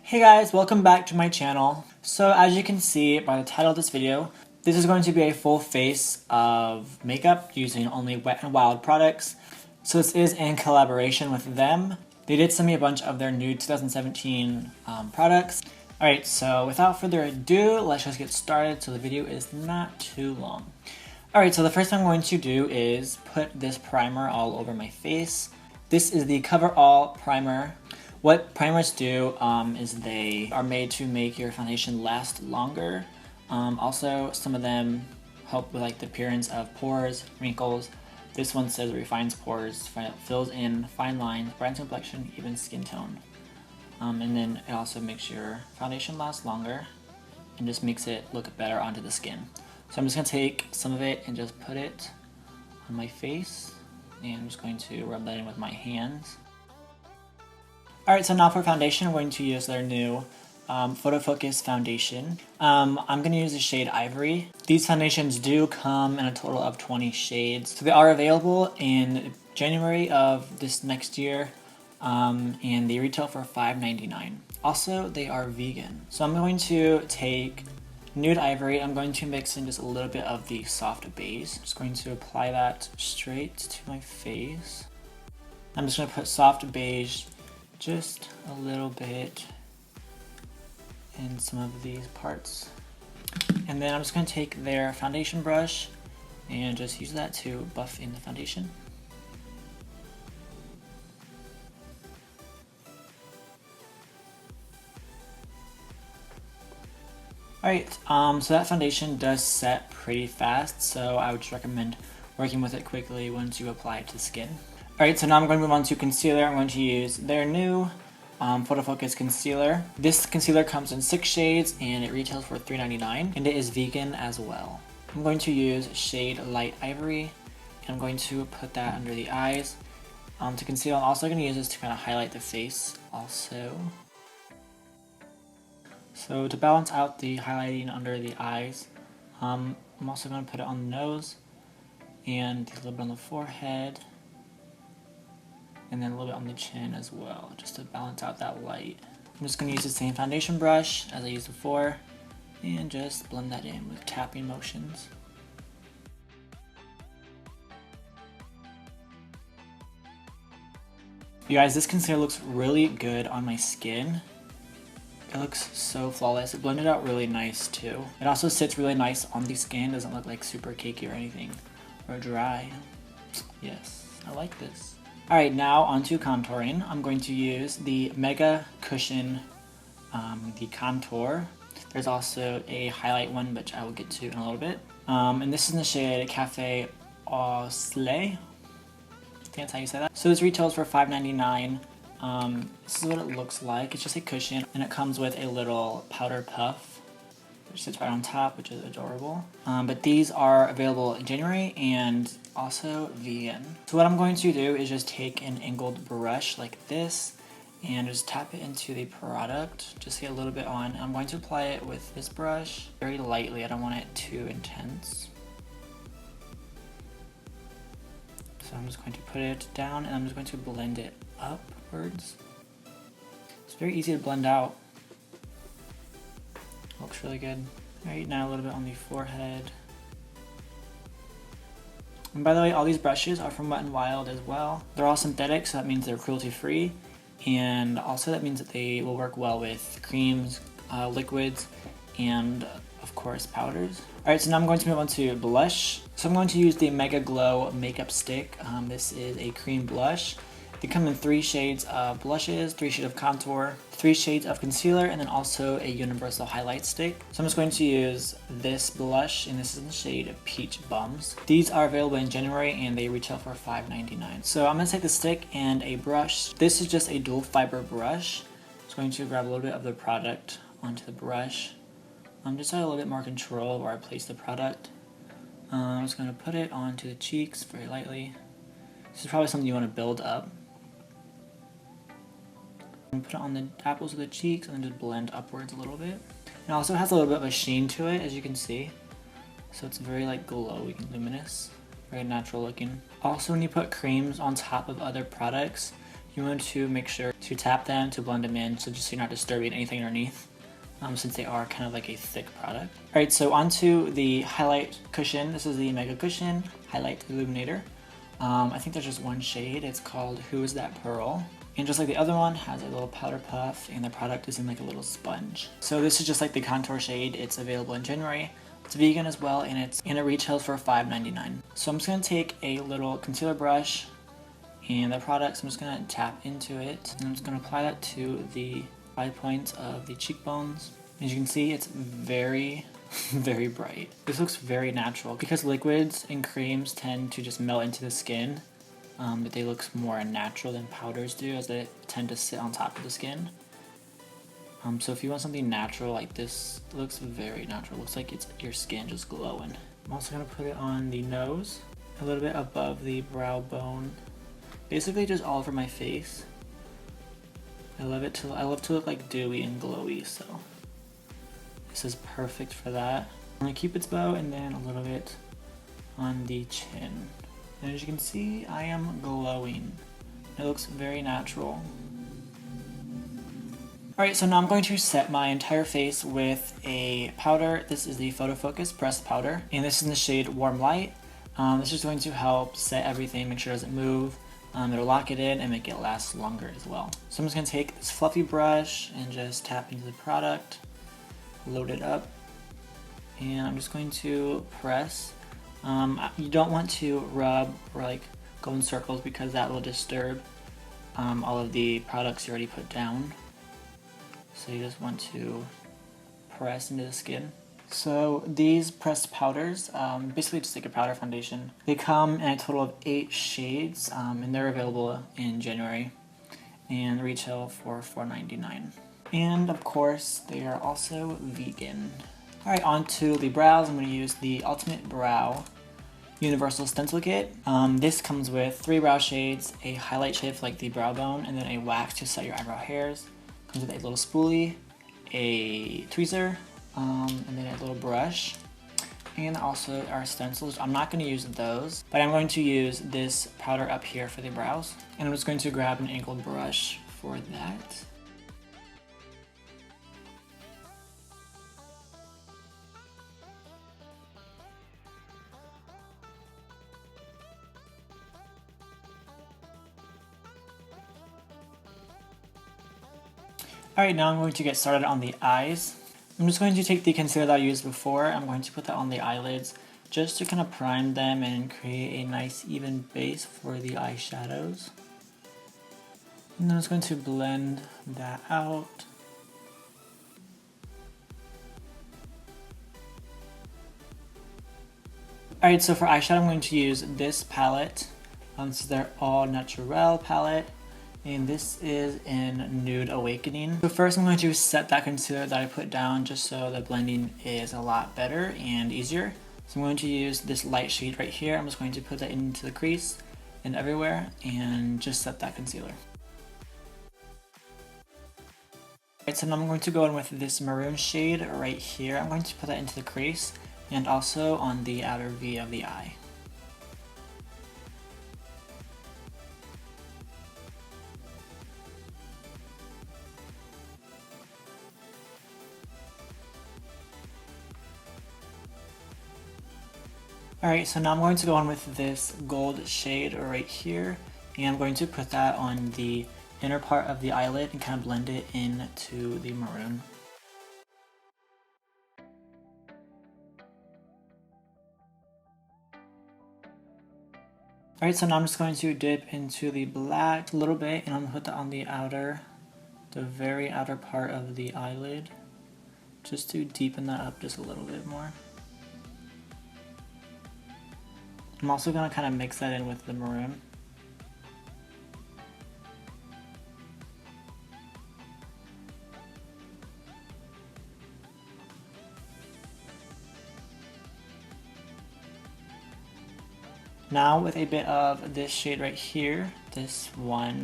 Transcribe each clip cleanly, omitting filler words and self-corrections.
Hey guys, welcome back to my channel. So as you can see by the title of this video, this is going to be a full face of makeup using only Wet n Wild products. So this is in collaboration with them. They did send me a bunch of their Nude 2017 products. Alright, so without further ado, let's just get started so the video is not too long. Alright, so the first thing I'm going to do is put this primer all over my face. This is the Coverall Primer. What primers do is they are made to make your foundation last longer. Also, some of them help with like the appearance of pores, wrinkles. This one says refines pores, fills in fine lines, brightens complexion, even skin tone. And then it also makes your foundation last longer and just makes it look better onto the skin. So I'm just going to take some of it and just put it on my face. And I'm just going to rub that in with my hands. Alright, so now for foundation, I'm going to use their new Photo Focus foundation. I'm going to use the shade Ivory. These foundations do come in a total of 20 shades. So they are available in January of this next year, and they retail for $5.99. Also, they are vegan. So I'm going to take Nude Ivory. I'm going to mix in just a little bit of the soft beige. Just going to apply that straight to my face. I'm just going to put soft beige just a little bit in some of these parts. And then I'm just going to take their foundation brush and just use that to buff in the foundation. Alright, so that foundation does set pretty fast, so I would just recommend working with it quickly once you apply it to the skin. Alright, so now I'm going to move on to concealer. I'm going to use their new Photo Focus concealer. This concealer comes in 6 shades and it retails for $3.99, and it is vegan as well. I'm going to use shade Light Ivory, and I'm going to put that under the eyes. To conceal, I'm also going to use this to kind of highlight the face also. So to balance out the highlighting under the eyes, I'm also going to put it on the nose and a little bit on the forehead. And then a little bit on the chin as well, just to balance out that light. I'm just going to use the same foundation brush as I used before and just blend that in with tapping motions. You guys, this concealer looks really good on my skin. It looks so flawless. It blended out really nice too. It also sits really nice on the skin, doesn't look like super cakey or anything, or dry. Yes, I like this. Alright, now onto contouring. I'm going to use the Mega Cushion, the contour. There's also a highlight one, which I will get to in a little bit. And this is in the shade Cafe Au Soleil. I think that's how you say that. So this retails for $5.99. This is what it looks like. It's just a cushion, and it comes with a little powder puff, which sits right on top, which is adorable. But these are available in January and also vegan. So what I'm going to do is just take an angled brush like this and just tap it into the product, just get a little bit on. I'm going to apply it with this brush very lightly. I don't want it too intense. So I'm just going to put it down and I'm just going to blend it upwards. It's very easy to blend out. Looks really good. Alright, now a little bit on the forehead. And by the way, all these brushes are from Wet n Wild as well. They're all synthetic, so that means they're cruelty free. And also that means that they will work well with creams, liquids, and of course powders. Alright, so now I'm going to move on to blush. So I'm going to use the Mega Glow Makeup Stick. This is a cream blush. They come in 3 shades of blushes, 3 shades of contour, 3 shades of concealer, and then also a universal highlight stick. So I'm just going to use this blush, and this is in the shade Peach Bums. These are available in January, and they retail for $5.99. So I'm going to take the stick and a brush. This is just a dual fiber brush. I'm just going to grab a little bit of the product onto the brush. Just to have a little bit more control where I place the product. I'm just going to put it onto the cheeks very lightly. This is probably something you want to build up. Put it on the apples of the cheeks and then just blend upwards a little bit. It also has a little bit of a sheen to it, as you can see. So it's very like glowy and luminous, very natural looking. Also, when you put creams on top of other products, you want to make sure to tap them to blend them in, so just so you're not disturbing anything underneath, since they are kind of like a thick product. Alright, so onto the highlight cushion. This is the Mega Cushion Highlight Illuminator. I think there's just one shade. It's called Who Is That Pearl? And just like the other one, has a little powder puff, and the product is in like a little sponge. So this is just like the contour shade. It's available in January. It's vegan as well, and it retails for $5.99. So I'm just gonna take a little concealer brush and the product. So I'm just gonna tap into it, and I'm just gonna apply that to the eye points of the cheekbones. As you can see, it's very, very bright. This looks very natural because liquids and creams tend to just melt into the skin, but they look more natural than powders do, as they tend to sit on top of the skin. So if you want something natural, like this looks very natural. It looks like it's your skin just glowing. I'm also gonna put it on the nose, a little bit above the brow bone, basically just all over my face. I love to look like dewy and glowy, so this is perfect for that. I'm gonna keep its bow and then a little bit on the chin. And as you can see, I am glowing. It looks very natural. Alright, so now I'm going to set my entire face with a powder. This is the Photo Focus Pressed Powder, and this is in the shade Warm Light. This is going to help set everything, make sure it doesn't move. It'll lock it in and make it last longer as well. So I'm just going to take this fluffy brush and just tap into the product, load it up, and I'm just going to press. You don't want to rub or like go in circles because that will disturb all of the products you already put down. So you just want to press into the skin. So these pressed powders, basically just like a powder foundation, they come in a total of 8 shades, and they're available in January and retail for $4.99. And of course, they are also vegan. Alright, on to the brows. I'm going to use the Ultimate Brow Universal Stencil Kit. This comes with 3 brow shades, a highlight shade for like the brow bone, and then a wax to set your eyebrow hairs. Comes with a little spoolie, a tweezer, and then a little brush, and also our stencils. I'm not going to use those, but I'm going to use this powder up here for the brows, and I'm just going to grab an angled brush for that. Alright, now I'm going to get started on the eyes. I'm just going to take the concealer that I used before. I'm going to put that on the eyelids just to kind of prime them and create a nice even base for the eyeshadows. And then I'm just going to blend that out. Alright, so for eyeshadow I'm going to use this palette. This is their All Naturel palette. And this is in Nude Awakening. So first I'm going to set that concealer that I put down just so the blending is a lot better and easier. So I'm going to use this light shade right here. I'm just going to put that into the crease and everywhere and just set that concealer. Alright, so now I'm going to go in with this maroon shade right here. I'm going to put that into the crease and also on the outer V of the eye. Alright, so now I'm going to go on with this gold shade right here, and I'm going to put that on the inner part of the eyelid and kind of blend it into the maroon. Alright, so now I'm just going to dip into the black a little bit, and I'm going to put that on the very outer part of the eyelid, just to deepen that up just a little bit more. I'm also going to kind of mix that in with the maroon. Now with a bit of this shade right here, this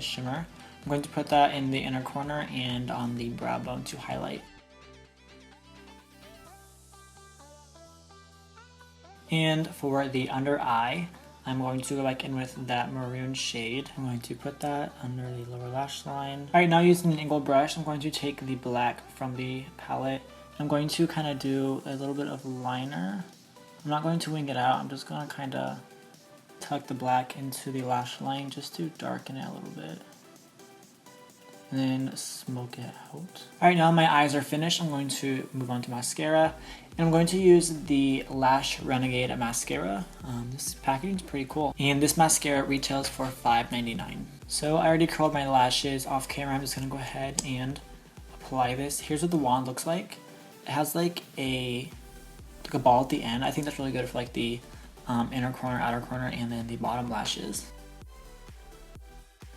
shimmer, I'm going to put that in the inner corner and on the brow bone to highlight. And for the under eye, I'm going to go back in with that maroon shade. I'm going to put that under the lower lash line. Alright, now using an angled brush, I'm going to take the black from the palette. I'm going to kind of do a little bit of liner. I'm not going to wing it out, I'm just going to kind of tuck the black into the lash line just to darken it a little bit. And then smoke it out. Alright, now my eyes are finished. I'm going to move on to mascara. And I'm going to use the Lash Renegade mascara. This packaging is pretty cool. And this mascara retails for $5.99. So I already curled my lashes off camera. I'm just going to go ahead and apply this. Here's what the wand looks like. It has like a ball at the end. I think that's really good for like the inner corner, outer corner, and then the bottom lashes.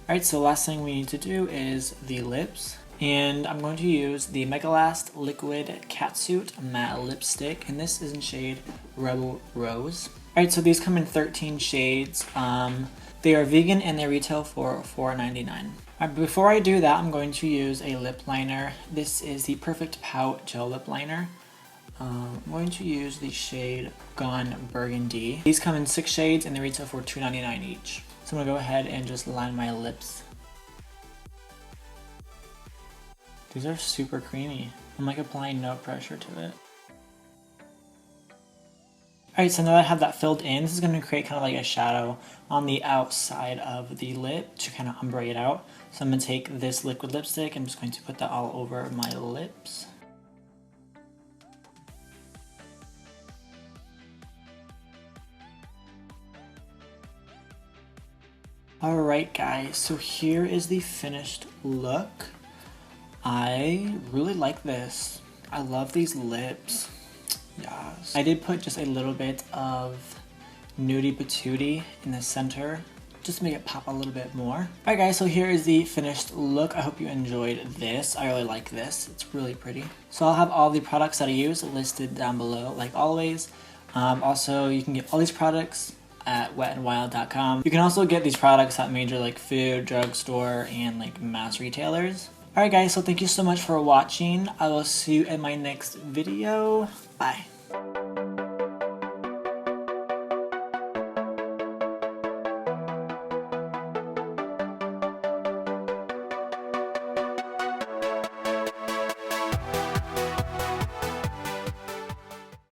Alright, so last thing we need to do is the lips. And I'm going to use the Megalast Liquid Catsuit Matte Lipstick, and this is in shade Rebel Rose. Alright, so these come in 13 shades. They are vegan and they retail for $4.99. Alright, before I do that, I'm going to use a lip liner. This is the Perfect Pout Gel Lip Liner. I'm going to use the shade Gone Burgundy. These come in 6 shades and they retail for $2.99 each. So I'm going to go ahead and just line my lips. These are super creamy. I'm like applying no pressure to it. Alright, so now that I have that filled in, this is going to create kind of like a shadow on the outside of the lip to kind of ombre it out. So I'm going to take this liquid lipstick, I'm just going to put that all over my lips. Alright guys, so here is the finished look. I really like this. I love these lips. Yes. I did put just a little bit of Nudie Patootie in the center, just to make it pop a little bit more. Alright guys, so here is the finished look. I hope you enjoyed this. I really like this. It's really pretty. So I'll have all the products that I use listed down below, like always. Also, you can get all these products at wetandwild.com. You can also get these products at major like food, drugstore, and like mass retailers. Alright guys, so thank you so much for watching. I will see you in my next video. Bye.